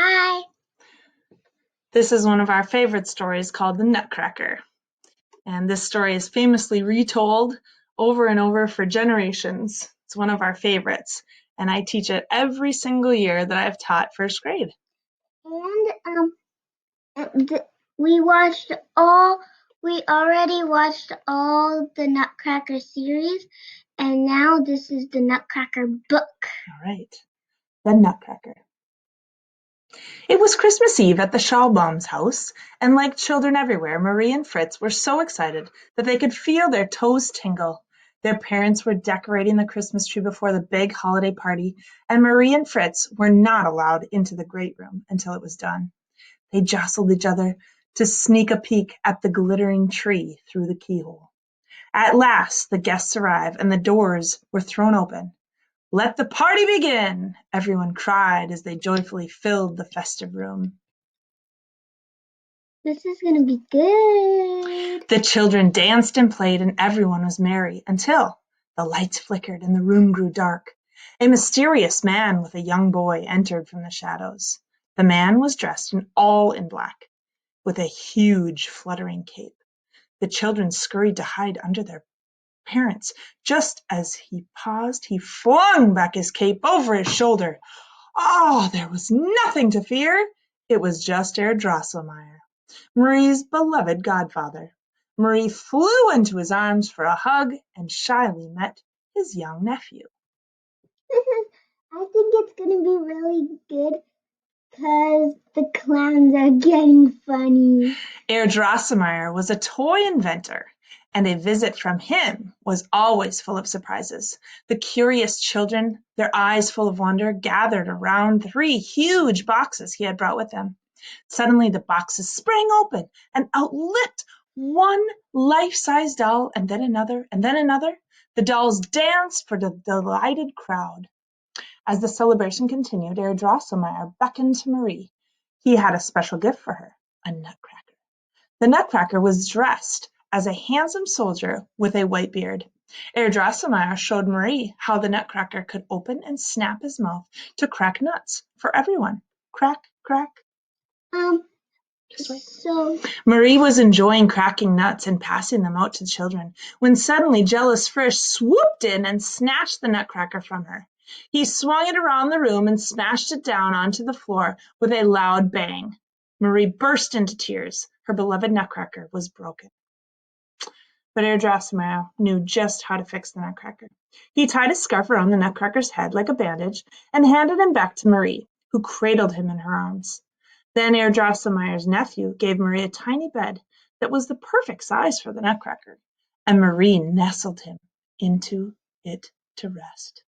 Hi. This is one of our favorite stories called The Nutcracker. And this story is famously retold over and over for generations. It's one of our favorites. And I teach it every single year that I've taught first grade. And we already watched all the Nutcracker series, and now this is the Nutcracker book. All right. The Nutcracker. It was Christmas Eve at the Schallbaum's house, and like children everywhere, Marie and Fritz were so excited that they could feel their toes tingle. Their parents were decorating the Christmas tree before the big holiday party, and Marie and Fritz were not allowed into the great room until it was done. They jostled each other to sneak a peek at the glittering tree through the keyhole. At last, the guests arrived, and the doors were thrown open. "Let the party begin!" everyone cried as they joyfully filled the festive room. This is going to be good. The children danced and played, and everyone was merry until the lights flickered and the room grew dark. A mysterious man with a young boy entered from the shadows. The man was dressed all in black, with a huge fluttering cape. The children scurried to hide under their parents. Just as he paused, he flung back his cape over his shoulder. Oh, there was nothing to fear. It was just Herr Drosselmeyer, Marie's beloved godfather. Marie flew into his arms for a hug and shyly met his young nephew. I think it's going to be really good because the clowns are getting funny. Herr Drosselmeyer was a toy inventor, and a visit from him was always full of surprises. The curious children, their eyes full of wonder, gathered around 3 huge boxes he had brought with him. Suddenly the boxes sprang open, and out leapt one life-size doll, and then another, and then another. The dolls danced for the delighted crowd. As the celebration continued, Herr Drosselmeyer beckoned to Marie. He had a special gift for her, a nutcracker. The Nutcracker was dressed as a handsome soldier with a white beard. Herr Drosselmeyer showed Marie how the Nutcracker could open and snap his mouth to crack nuts for everyone. Crack, crack. Marie was enjoying cracking nuts and passing them out to children when suddenly jealous Frisch swooped in and snatched the Nutcracker from her. He swung it around the room and smashed it down onto the floor with a loud bang. Marie burst into tears. Her beloved Nutcracker was broken. But Herr Drosselmeyer knew just how to fix the Nutcracker. He tied a scarf around the Nutcracker's head like a bandage and handed him back to Marie, who cradled him in her arms. Then Herr Drosselmeyer's nephew gave Marie a tiny bed that was the perfect size for the Nutcracker, and Marie nestled him into it to rest.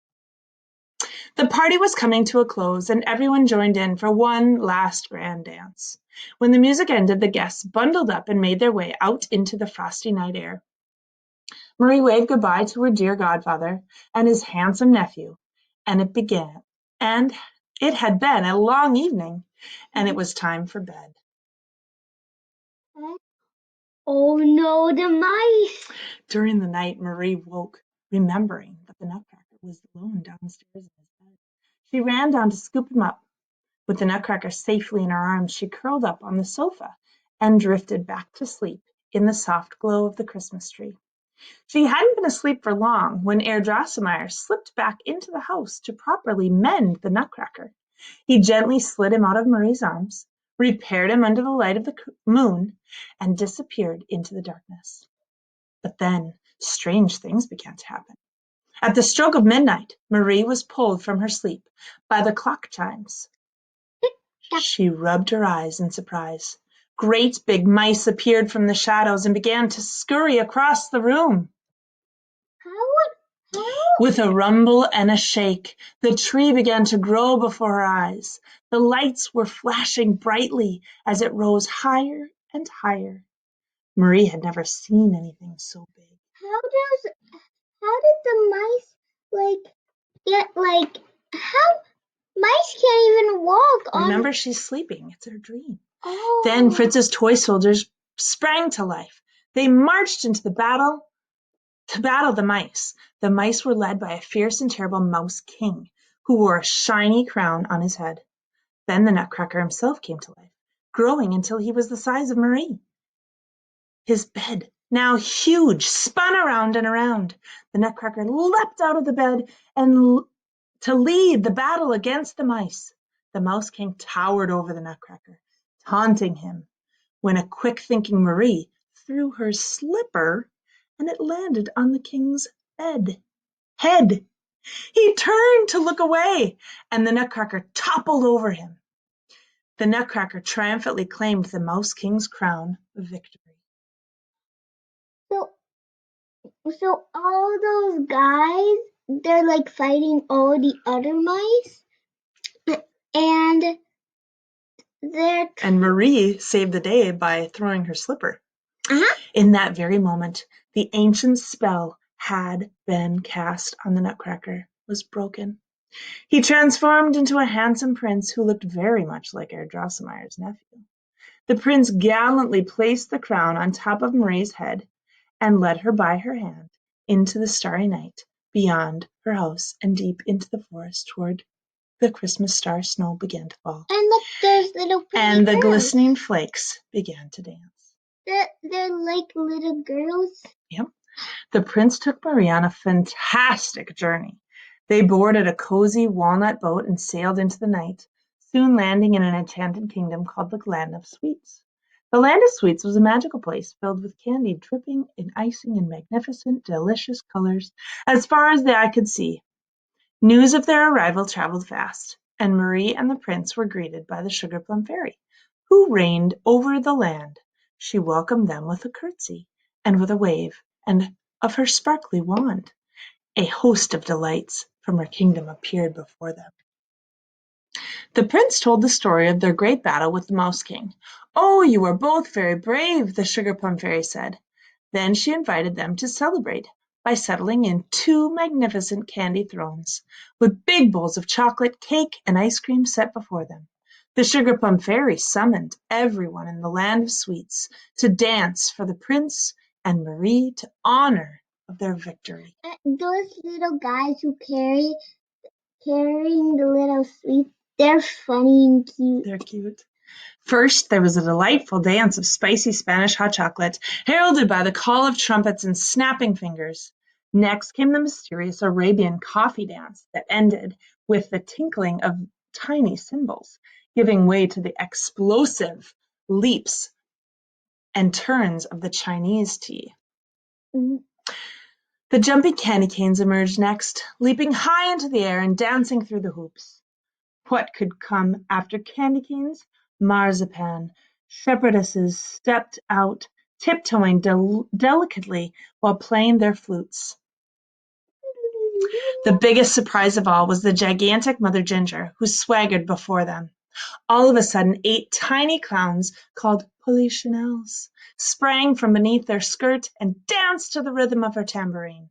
The party was coming to a close, and everyone joined in for one last grand dance. When the music ended, the guests bundled up and made their way out into the frosty night air. Marie waved goodbye to her dear godfather and his handsome nephew, and it had been a long evening, and it was time for bed. Oh no, the mice! During the night, Marie woke, remembering that the Nutcracker was alone downstairs in his bed. She ran down to scoop him up. With the Nutcracker safely in her arms, she curled up on the sofa and drifted back to sleep in the soft glow of the Christmas tree. She hadn't been asleep for long when Herr Drosselmeyer slipped back into the house to properly mend the Nutcracker. He gently slid him out of Marie's arms, repaired him under the light of the moon, and disappeared into the darkness. But then strange things began to happen. At the stroke of midnight, Marie was pulled from her sleep by the clock chimes. She rubbed her eyes in surprise. Great big mice appeared from the shadows and began to scurry across the room. How? With a rumble and a shake, the tree began to grow before her eyes. The lights were flashing brightly as it rose higher and higher. Marie had never seen anything so big. How did the mice how mice can't even walk on. Remember, she's sleeping. It's her dream. Oh. Then Fritz's toy soldiers sprang to life. They marched into the battle to battle the mice. The mice were led by a fierce and terrible mouse king who wore a shiny crown on his head. Then the Nutcracker himself came to life, growing until he was the size of Marie. His bed, now huge, spun around and around. The Nutcracker leapt out of the bed and to lead the battle against the mice. The Mouse King towered over the Nutcracker, taunting him, when a quick-thinking Marie threw her slipper and it landed on the king's head. He turned to look away, and the Nutcracker toppled over him. The Nutcracker triumphantly claimed the Mouse King's crown of victory. So all those guys, they're like fighting all the other mice, and And Marie saved the day by throwing her slipper. In that very moment, the ancient spell had been cast on the Nutcracker, was broken. He transformed into a handsome prince who looked very much like Herr Drosselmeyer's nephew. The prince gallantly placed the crown on top of Marie's head and led her by her hand into the starry night beyond her house and deep into the forest toward the Christmas star snow began to fall. And look, there's little pretty and the girls. Glistening flakes began to dance. They're like little girls. Yep. The prince took Marie on a fantastic journey. They boarded a cozy walnut boat and sailed into the night, soon landing in an enchanted kingdom called the Land of Sweets. The Land of Sweets was a magical place filled with candy dripping in icing in magnificent, delicious colors as far as the eye could see. News of their arrival traveled fast, and Marie and the prince were greeted by the Sugar Plum Fairy, who reigned over the land. She welcomed them with a curtsy and with a wave and of her sparkly wand. A host of delights from her kingdom appeared before them. The prince told the story of their great battle with the Mouse King. "Oh, you are both very brave," the Sugar Plum Fairy said. Then she invited them to celebrate by settling in 2 magnificent candy thrones, with big bowls of chocolate, cake, and ice cream set before them. The Sugar Plum Fairy summoned everyone in the Land of Sweets to dance for the prince and Marie to honor of their victory. Those little guys who carrying the little sweets, they're funny and cute. They're cute. First, there was a delightful dance of spicy Spanish hot chocolate, heralded by the call of trumpets and snapping fingers. Next came the mysterious Arabian coffee dance that ended with the tinkling of tiny cymbals, giving way to the explosive leaps and turns of the Chinese tea. The jumping candy canes emerged next, leaping high into the air and dancing through the hoops. What could come after candy canes? Marzipan. Shepherdesses stepped out, tiptoeing delicately while playing their flutes. The biggest surprise of all was the gigantic Mother Ginger, who swaggered before them. All of a sudden, 8 tiny clowns called Polichinelles sprang from beneath their skirt and danced to the rhythm of her tambourine.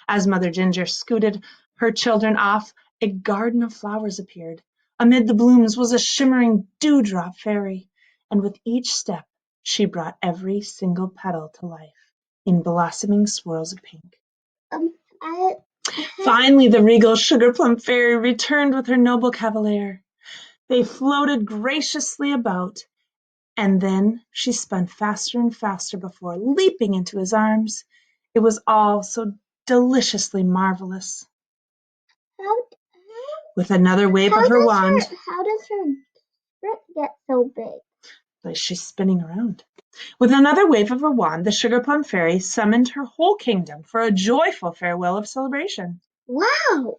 As Mother Ginger scooted her children off, a garden of flowers appeared. Amid the blooms was a shimmering dewdrop fairy, and with each step she brought every single petal to life in blossoming swirls of pink. Finally, the regal Sugar Plum Fairy returned with her noble cavalier. They floated graciously about, and then she spun faster and faster before leaping into his arms. It was all so deliciously marvelous. With another wave of her wand, how does her skirt get so big? She's spinning around. With another wave of her wand, the Sugar Plum Fairy summoned her whole kingdom for a joyful farewell of celebration. Wow!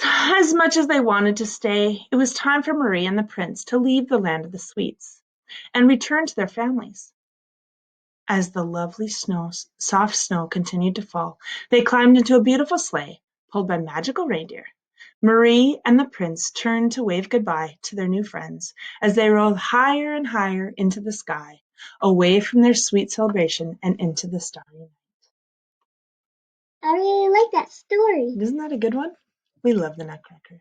As much as they wanted to stay, it was time for Marie and the prince to leave the Land of the Sweets and return to their families. As the lovely soft snow continued to fall, they climbed into a beautiful sleigh pulled by magical reindeer. Marie and the prince turned to wave goodbye to their new friends as they rode higher and higher into the sky, away from their sweet celebration and into the starry night. I really like that story. Isn't that a good one? We love the Nutcracker.